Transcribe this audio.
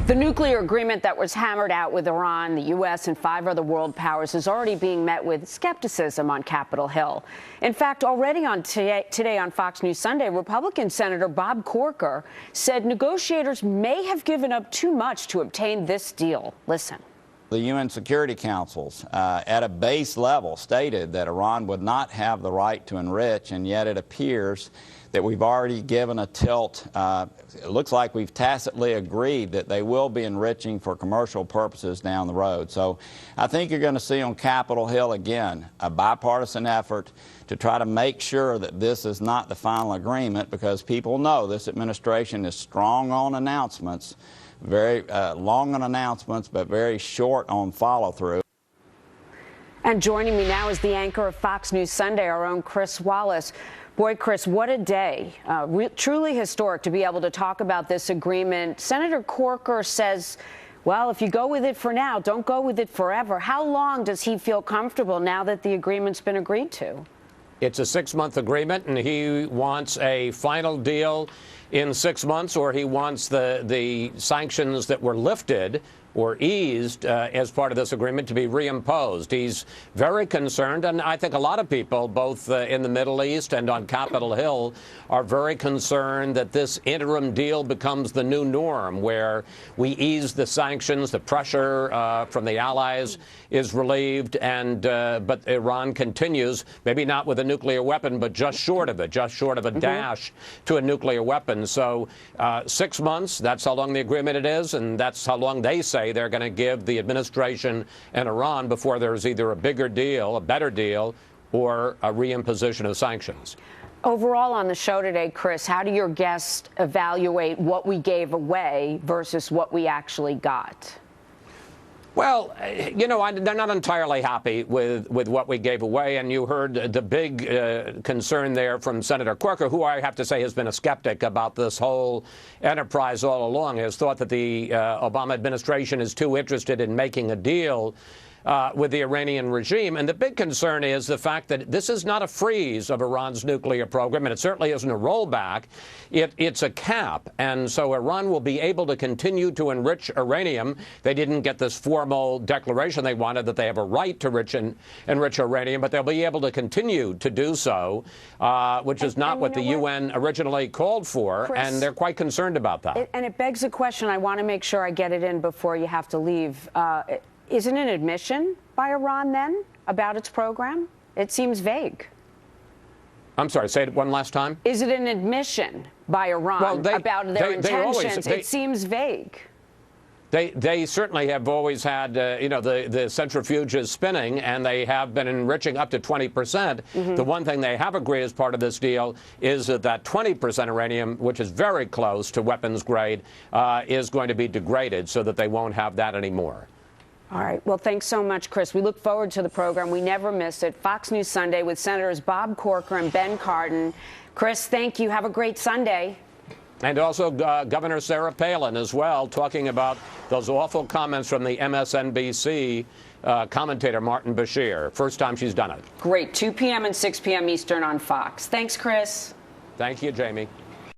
The nuclear agreement that was hammered out with Iran, the U.S., and 5 other world powers is already being met with skepticism on Capitol Hill. In fact, already on today on Fox News Sunday, Republican Senator Bob Corker said negotiators may have given up too much to obtain this deal. Listen. The UN Security Councils, at a base level, stated that Iran would not have the right to enrich, and yet it appears that we've already given a tilt. It looks like we've tacitly agreed that they will be enriching for commercial purposes down the road. So I think you're going to see on Capitol Hill again a bipartisan effort to try to make sure that this is not the final agreement, because people know this administration is strong on announcements, very long on announcements, but very short on follow-through. And joining me now is the anchor of Fox News Sunday, our own Chris Wallace. Boy, Chris, what a day. Truly historic to be able to talk about this agreement. Senator Corker says, well, if you go with it for now, don't go with it forever. How long does he feel comfortable now that the agreement's been agreed to? It's a 6-month agreement, and he wants a final deal in 6 months, or he wants the sanctions that were lifted or eased as part of this agreement to be reimposed. He's very concerned, and I think a lot of people, both in the Middle East and on Capitol Hill, are very concerned that this interim deal becomes the new norm, where we ease the sanctions, the pressure from the allies is relieved, and but Iran continues, maybe not with a nuclear weapon, but just short of it, just short of a dash to a nuclear weapon. So 6 months, that's how long the agreement it is, and that's how long they say they're going to give the administration and Iran before there's either a bigger deal, a better deal, or a reimposition of sanctions. Overall on the show today, Chris, how do your guests evaluate what we gave away versus what we actually got? Well, you know, they're not entirely happy with what we gave away, and you heard the big concern there from Senator Corker, who I have to say has been a skeptic about this whole enterprise all along, has thought that the Obama administration is too interested in making a deal with the Iranian regime. And the big concern is the fact that this is not a freeze of Iran's nuclear program, and it certainly isn't a rollback. It's a cap. And so Iran will be able to continue to enrich uranium. They didn't get this formal declaration they wanted that they have a right to enrich uranium, but they'll be able to continue to do so, which is not what the UN originally called for, Chris, and they're quite concerned about that. And it begs the question, I want to make sure I get it in before you have to leave. Isn't it an admission by Iran, then, about its program? It seems vague. I'm sorry, say it one last time. Is it an admission by Iran about their intentions? It seems vague. They certainly have always had, you know, the centrifuges spinning, and they have been enriching up to 20%. The one thing they have agreed as part of this deal is that 20% uranium, which is very close to weapons grade, is going to be degraded so that they won't have that anymore. All right. Well, thanks so much, Chris. We look forward to the program. We never miss it. Fox News Sunday with Senators Bob Corker and Ben Cardin. Chris, thank you. Have a great Sunday. And also Governor Sarah Palin as well, talking about those awful comments from the MSNBC commentator Martin Bashir. First time she's done it. Great. 2 p.m. and 6 p.m. Eastern on Fox. Thanks, Chris. Thank you, Jamie.